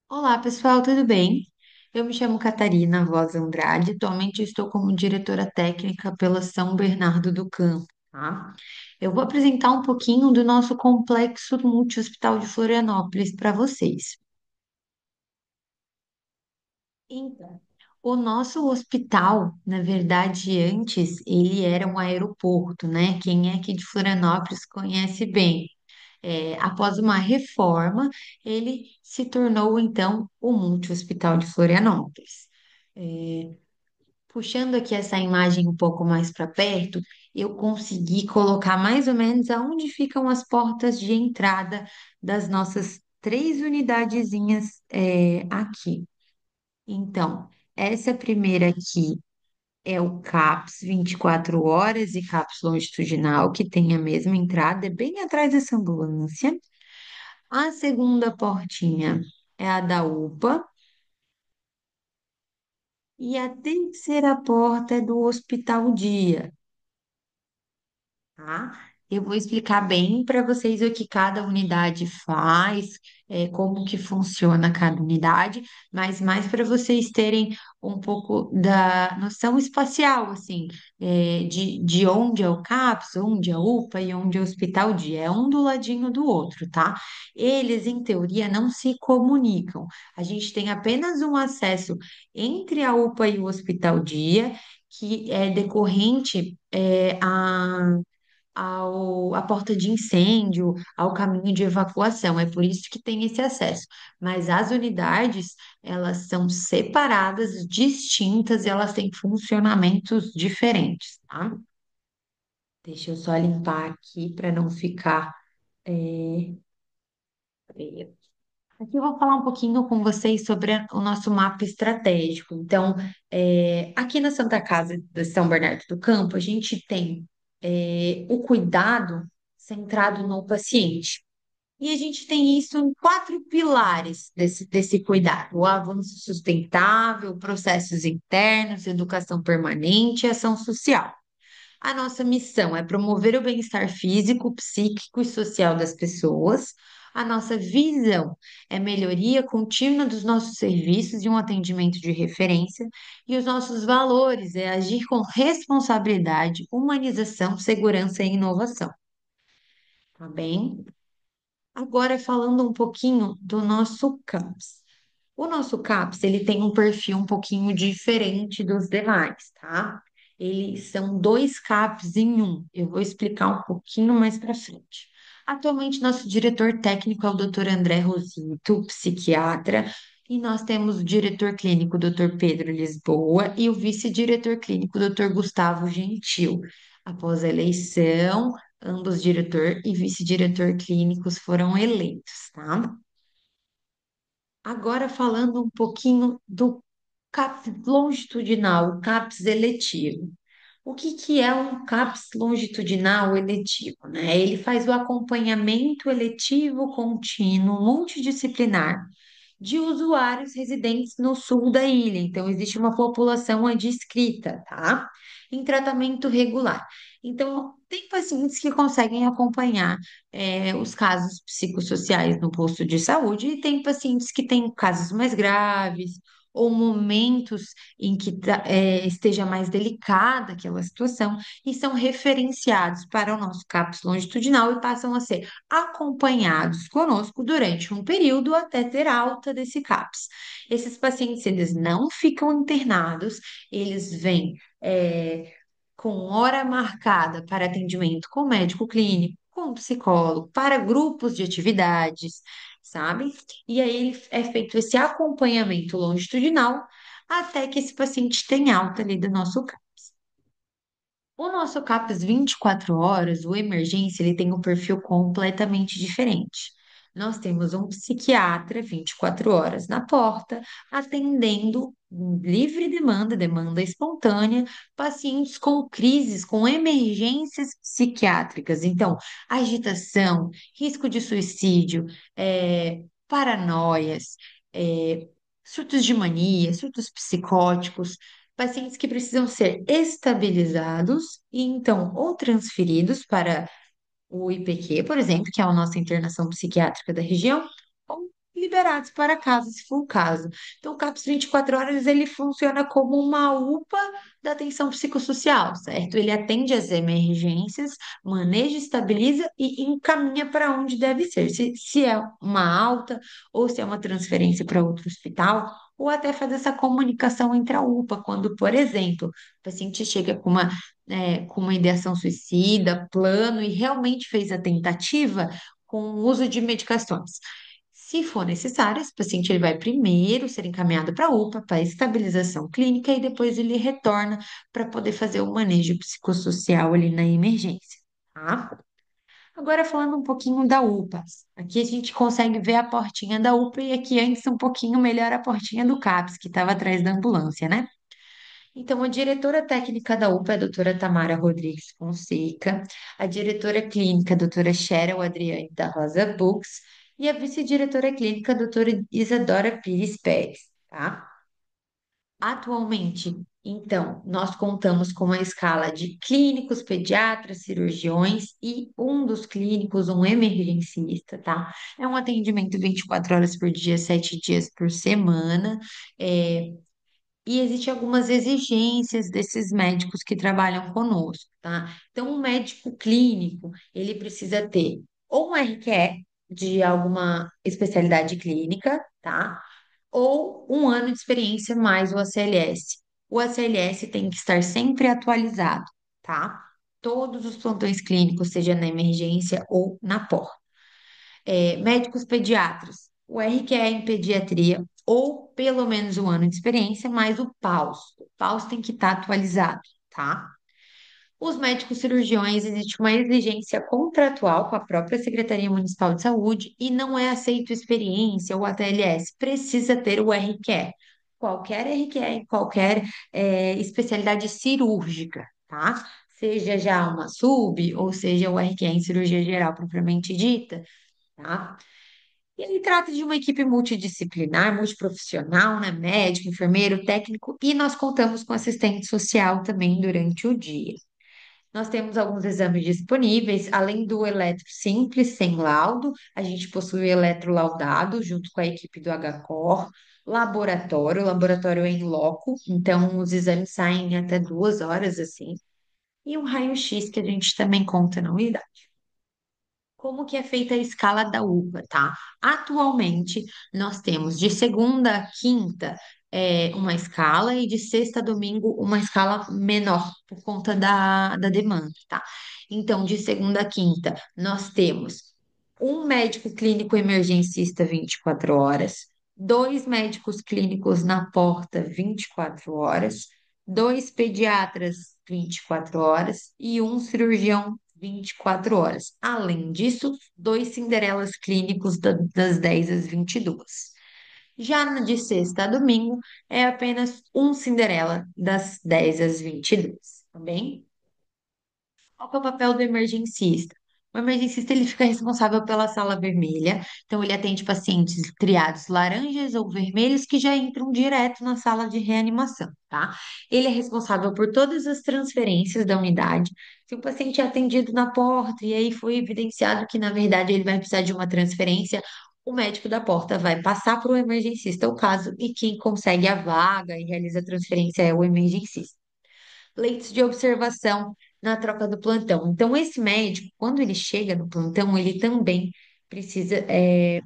Olá, pessoal, tudo bem? Eu me chamo Catarina Voz Andrade, atualmente estou como diretora técnica pela São Bernardo do Campo, tá? Eu vou apresentar um pouquinho do nosso complexo multi-hospital de Florianópolis para vocês. Então, o nosso hospital, na verdade, antes ele era um aeroporto, né? Quem é aqui de Florianópolis conhece bem. Após uma reforma, ele se tornou então o Multi-Hospital de Florianópolis. É, Puxando aqui essa imagem um pouco mais para perto, eu consegui colocar mais ou menos aonde ficam as portas de entrada das nossas três unidadezinhas aqui. Então, essa primeira aqui é o CAPS 24 horas e CAPS longitudinal, que tem a mesma entrada, é bem atrás dessa ambulância. A segunda portinha é a da UPA e a terceira porta é do Hospital Dia, tá? Eu vou explicar bem para vocês o que cada unidade faz, como que funciona cada unidade, mas mais para vocês terem um pouco da noção espacial, assim, de onde é o CAPS, onde é a UPA e onde é o Hospital Dia. É um do ladinho do outro, tá? Eles, em teoria, não se comunicam. A gente tem apenas um acesso entre a UPA e o Hospital Dia, que é decorrente, à porta de incêndio, ao caminho de evacuação. É por isso que tem esse acesso. Mas as unidades, elas são separadas, distintas, e elas têm funcionamentos diferentes, tá? Deixa eu só limpar aqui para não ficar. é, feio. Aqui eu vou falar um pouquinho com vocês sobre o nosso mapa estratégico. Então, aqui na Santa Casa de São Bernardo do Campo, a gente tem o cuidado centrado no paciente. E a gente tem isso em quatro pilares desse cuidado: o avanço sustentável, processos internos, educação permanente e ação social. A nossa missão é promover o bem-estar físico, psíquico e social das pessoas. A nossa visão é melhoria contínua dos nossos serviços e um atendimento de referência. E os nossos valores é agir com responsabilidade, humanização, segurança e inovação. Tá bem? Agora falando um pouquinho do nosso CAPS. O nosso CAPS, ele tem um perfil um pouquinho diferente dos demais, tá? Eles são dois CAPS em um. Eu vou explicar um pouquinho mais para frente. Atualmente, nosso diretor técnico é o Dr. André Rosito, psiquiatra, e nós temos o diretor clínico, Dr. Pedro Lisboa, e o vice-diretor clínico, Dr. Gustavo Gentil. Após a eleição, ambos diretor e vice-diretor clínicos foram eleitos, tá? Agora falando um pouquinho do CAPS longitudinal, o CAPS eletivo. O que que é um CAPS longitudinal eletivo, né? Ele faz o acompanhamento eletivo contínuo multidisciplinar de usuários residentes no sul da ilha. Então, existe uma população adscrita, tá? Em tratamento regular. Então, tem pacientes que conseguem acompanhar os casos psicossociais no posto de saúde, e tem pacientes que têm casos mais graves ou momentos em que esteja mais delicada aquela situação e são referenciados para o nosso CAPS longitudinal e passam a ser acompanhados conosco durante um período até ter alta desse CAPS. Esses pacientes, eles não ficam internados, eles vêm com hora marcada para atendimento com médico clínico, com psicólogo, para grupos de atividades, sabe? E aí é feito esse acompanhamento longitudinal até que esse paciente tenha alta ali do nosso CAPS. O nosso CAPS 24 horas, o emergência, ele tem um perfil completamente diferente. Nós temos um psiquiatra 24 horas na porta, atendendo livre demanda, demanda espontânea, pacientes com crises, com emergências psiquiátricas. Então, agitação, risco de suicídio, paranoias, surtos de mania, surtos psicóticos, pacientes que precisam ser estabilizados e então ou transferidos para o IPQ, por exemplo, que é a nossa internação psiquiátrica da região, ou liberados para casa, se for o caso. Então, o CAPS 24 horas, ele funciona como uma UPA da atenção psicossocial, certo? Ele atende às emergências, maneja, estabiliza e encaminha para onde deve ser, se é uma alta ou se é uma transferência para outro hospital, ou até fazer essa comunicação entre a UPA, quando, por exemplo, o paciente chega com uma ideação suicida, plano, e realmente fez a tentativa com o uso de medicações. Se for necessário, esse paciente ele vai primeiro ser encaminhado para a UPA, para estabilização clínica, e depois ele retorna para poder fazer o manejo psicossocial ali na emergência, tá? Agora falando um pouquinho da UPA. Aqui a gente consegue ver a portinha da UPA e aqui antes um pouquinho melhor a portinha do CAPS, que estava atrás da ambulância, né? Então, a diretora técnica da UPA é a doutora Tamara Rodrigues Fonseca, a diretora clínica, a doutora Cheryl Adriane da Rosa Bux, e a vice-diretora clínica, a doutora Isadora Pires Pérez, tá? Atualmente, então, nós contamos com uma escala de clínicos, pediatras, cirurgiões e um dos clínicos, um emergencista, tá? É um atendimento 24 horas por dia, 7 dias por semana. É, e existem algumas exigências desses médicos que trabalham conosco, tá? Então, um médico clínico, ele precisa ter ou um RQE de alguma especialidade clínica, tá? Ou um ano de experiência mais o ACLS. O ACLS tem que estar sempre atualizado, tá? Todos os plantões clínicos, seja na emergência ou na pós. Médicos pediatras, o RQE em pediatria, ou pelo menos um ano de experiência, mais o PAUS. O PAUS tem que estar atualizado, tá? Os médicos cirurgiões, existe uma exigência contratual com a própria Secretaria Municipal de Saúde e não é aceito experiência ou ATLS, precisa ter o RQE. Qualquer RQE em qualquer especialidade cirúrgica, tá? Seja já uma sub, ou seja o RQE em cirurgia geral propriamente dita, tá? E ele trata de uma equipe multidisciplinar, multiprofissional, né? Médico, enfermeiro, técnico, e nós contamos com assistente social também durante o dia. Nós temos alguns exames disponíveis, além do eletro simples, sem laudo, a gente possui o eletro laudado, junto com a equipe do HCOR, laboratório, o laboratório é em loco, então os exames saem em até 2 horas, assim, e um raio-x que a gente também conta na unidade. Como que é feita a escala da uva, tá? Atualmente, nós temos de segunda a quinta uma escala e de sexta a domingo uma escala menor, por conta da demanda, tá? Então, de segunda a quinta, nós temos um médico clínico emergencista 24 horas, dois médicos clínicos na porta 24 horas, dois pediatras 24 horas e um cirurgião 24 horas. Além disso, dois Cinderelas clínicos das 10 às 22. Já no de sexta a domingo, é apenas um Cinderela das 10 às 22, tá bem? Qual que é o papel do emergencista? O emergencista ele fica responsável pela sala vermelha, então ele atende pacientes triados laranjas ou vermelhos que já entram direto na sala de reanimação, tá? Ele é responsável por todas as transferências da unidade. Se o paciente é atendido na porta e aí foi evidenciado que na verdade ele vai precisar de uma transferência, o médico da porta vai passar para o emergencista o caso e quem consegue a vaga e realiza a transferência é o emergencista. Leitos de observação na troca do plantão. Então, esse médico, quando ele chega no plantão, ele também precisa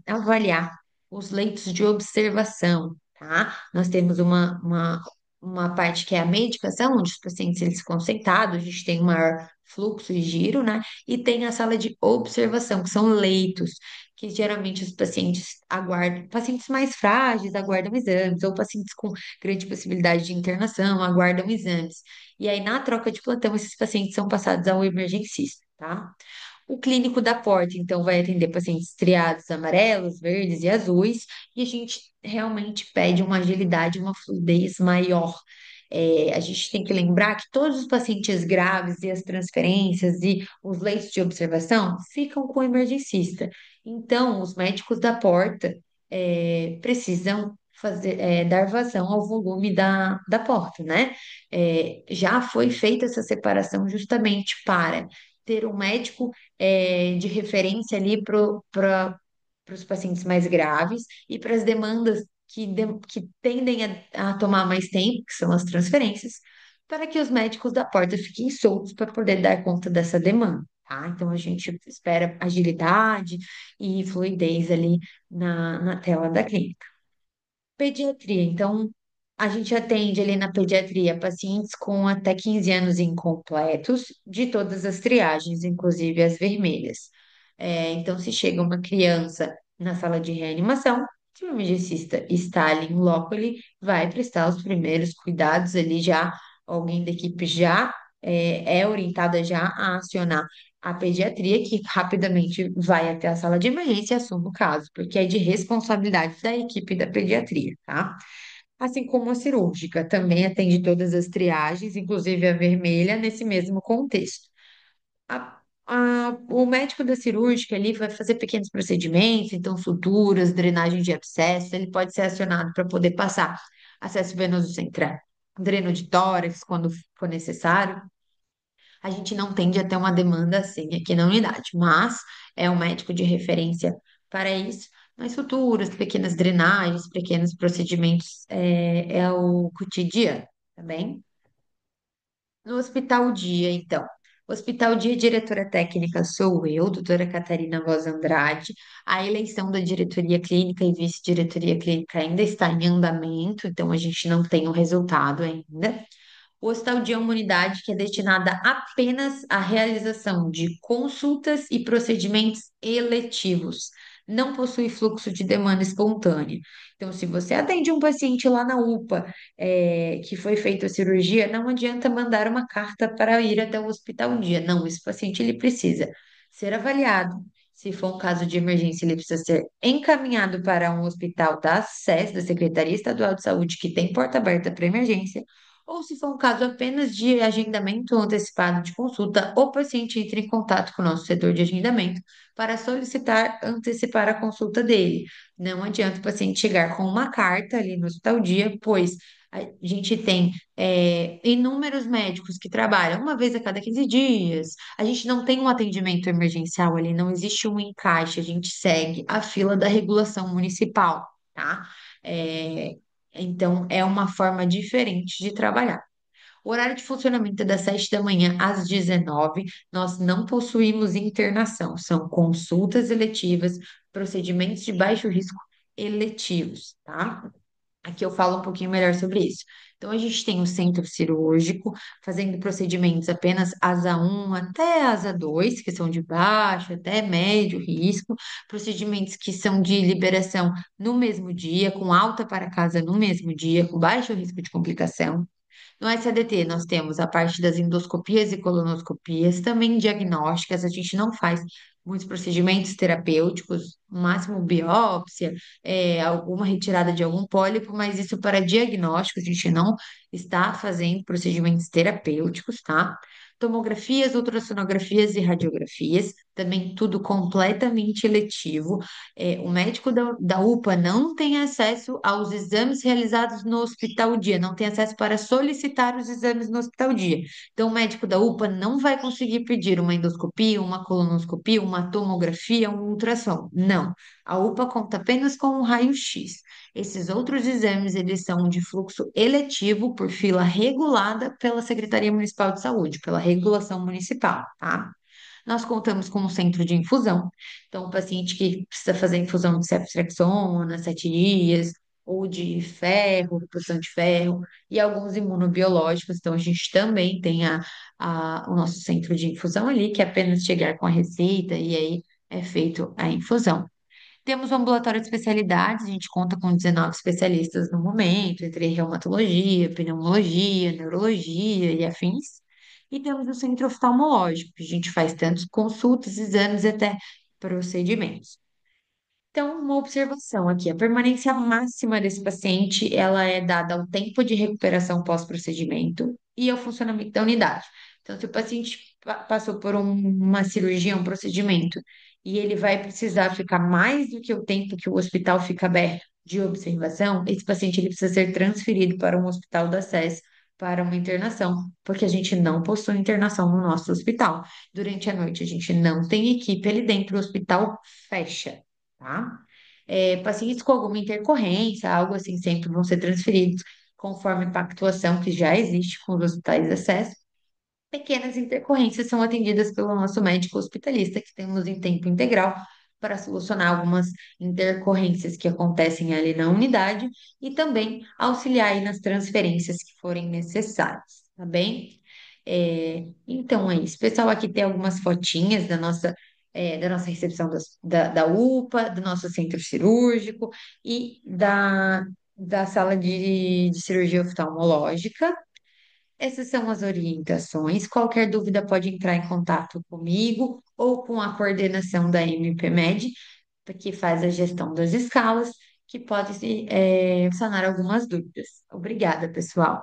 avaliar os leitos de observação, tá? Nós temos uma parte que é a medicação, onde os pacientes eles ficam sentados, a gente tem um maior fluxo e giro, né? E tem a sala de observação, que são leitos, que geralmente os pacientes aguardam, pacientes mais frágeis aguardam exames, ou pacientes com grande possibilidade de internação aguardam exames. E aí, na troca de plantão, esses pacientes são passados ao emergencista, tá? O clínico da porta, então, vai atender pacientes triados amarelos, verdes e azuis, e a gente realmente pede uma agilidade, uma fluidez maior. A gente tem que lembrar que todos os pacientes graves e as transferências e os leitos de observação ficam com o emergencista. Então, os médicos da porta precisam dar vazão ao volume da porta, né? Já foi feita essa separação justamente para ter um médico de referência ali para os pacientes mais graves e para as demandas que tendem a tomar mais tempo, que são as transferências, para que os médicos da porta fiquem soltos para poder dar conta dessa demanda. Tá? Então, a gente espera agilidade e fluidez ali na tela da clínica. Pediatria, então, a gente atende ali na pediatria pacientes com até 15 anos incompletos, de todas as triagens, inclusive as vermelhas. Então, se chega uma criança na sala de reanimação, se o emergencista está ali em loco, ele vai prestar os primeiros cuidados ali já, alguém da equipe já é orientada já a acionar a pediatria, que rapidamente vai até a sala de emergência e assume o caso, porque é de responsabilidade da equipe da pediatria, tá? Assim como a cirúrgica, também atende todas as triagens, inclusive a vermelha, nesse mesmo contexto. O médico da cirúrgica ali vai fazer pequenos procedimentos, então suturas, drenagem de abscesso, ele pode ser acionado para poder passar acesso venoso central, dreno de tórax quando for necessário. A gente não tende a ter uma demanda assim aqui na unidade, mas é um médico de referência para isso. Nas suturas, pequenas drenagens, pequenos procedimentos, é o cotidiano, tá bem? No Hospital Dia, então. O Hospital Dia, diretora técnica sou eu, doutora Catarina Voz Andrade. A eleição da diretoria clínica e vice-diretoria clínica ainda está em andamento, então a gente não tem o resultado ainda. O Hospital Dia é uma unidade que é destinada apenas à realização de consultas e procedimentos eletivos. Não possui fluxo de demanda espontânea. Então, se você atende um paciente lá na UPA, que foi feita a cirurgia, não adianta mandar uma carta para ir até o Hospital Dia. Não, esse paciente ele precisa ser avaliado. Se for um caso de emergência, ele precisa ser encaminhado para um hospital da SES, da Secretaria Estadual de Saúde, que tem porta aberta para emergência, ou se for um caso apenas de agendamento antecipado de consulta, o paciente entra em contato com o nosso setor de agendamento para solicitar antecipar a consulta dele. Não adianta o paciente chegar com uma carta ali no hospital dia, pois a gente tem inúmeros médicos que trabalham uma vez a cada 15 dias. A gente não tem um atendimento emergencial ali, não existe um encaixe, a gente segue a fila da regulação municipal, tá? É, então, é uma forma diferente de trabalhar. O horário de funcionamento é das 7 da manhã às 19. Nós não possuímos internação, são consultas eletivas, procedimentos de baixo risco eletivos, tá? Aqui eu falo um pouquinho melhor sobre isso. Então, a gente tem o centro cirúrgico, fazendo procedimentos apenas asa 1 até asa 2, que são de baixo até médio risco, procedimentos que são de liberação no mesmo dia, com alta para casa no mesmo dia, com baixo risco de complicação. No SADT, nós temos a parte das endoscopias e colonoscopias, também diagnósticas. A gente não faz muitos procedimentos terapêuticos, no máximo biópsia, alguma retirada de algum pólipo, mas isso para diagnóstico, a gente não está fazendo procedimentos terapêuticos, tá? Tomografias, ultrassonografias e radiografias, também tudo completamente eletivo. O médico da UPA não tem acesso aos exames realizados no hospital dia, não tem acesso para solicitar os exames no hospital dia. Então, o médico da UPA não vai conseguir pedir uma endoscopia, uma colonoscopia, uma tomografia, um ultrassom. Não. A UPA conta apenas com um raio-x. Esses outros exames, eles são de fluxo eletivo por fila regulada pela Secretaria Municipal de Saúde, pela regulação municipal, tá? Nós contamos com um centro de infusão. Então, o paciente que precisa fazer infusão de ceftriaxona, 7 dias, ou de ferro, reposição de ferro, e alguns imunobiológicos. Então, a gente também tem o nosso centro de infusão ali, que é apenas chegar com a receita e aí é feito a infusão. Temos o ambulatório de especialidades, a gente conta com 19 especialistas no momento, entre reumatologia, pneumologia, neurologia e afins. E temos o centro oftalmológico, que a gente faz tantos consultas, exames e até procedimentos. Então, uma observação aqui, a permanência máxima desse paciente, ela é dada ao tempo de recuperação pós-procedimento e ao funcionamento da unidade. Então, se o paciente passou por uma cirurgia, um procedimento, e ele vai precisar ficar mais do que o tempo que o hospital fica aberto de observação, esse paciente ele precisa ser transferido para um hospital da SES para uma internação, porque a gente não possui internação no nosso hospital. Durante a noite, a gente não tem equipe ali dentro, o hospital fecha. tá? Pacientes com alguma intercorrência, algo assim, sempre vão ser transferidos conforme a pactuação que já existe com os hospitais de acesso. Pequenas intercorrências são atendidas pelo nosso médico hospitalista, que temos em tempo integral para solucionar algumas intercorrências que acontecem ali na unidade e também auxiliar aí nas transferências que forem necessárias, tá bem? Então é isso. O pessoal aqui tem algumas fotinhas da nossa recepção da UPA, do nosso centro cirúrgico e da sala de cirurgia oftalmológica. Essas são as orientações. Qualquer dúvida pode entrar em contato comigo ou com a coordenação da MPMed, que faz a gestão das escalas, que pode sanar algumas dúvidas. Obrigada, pessoal.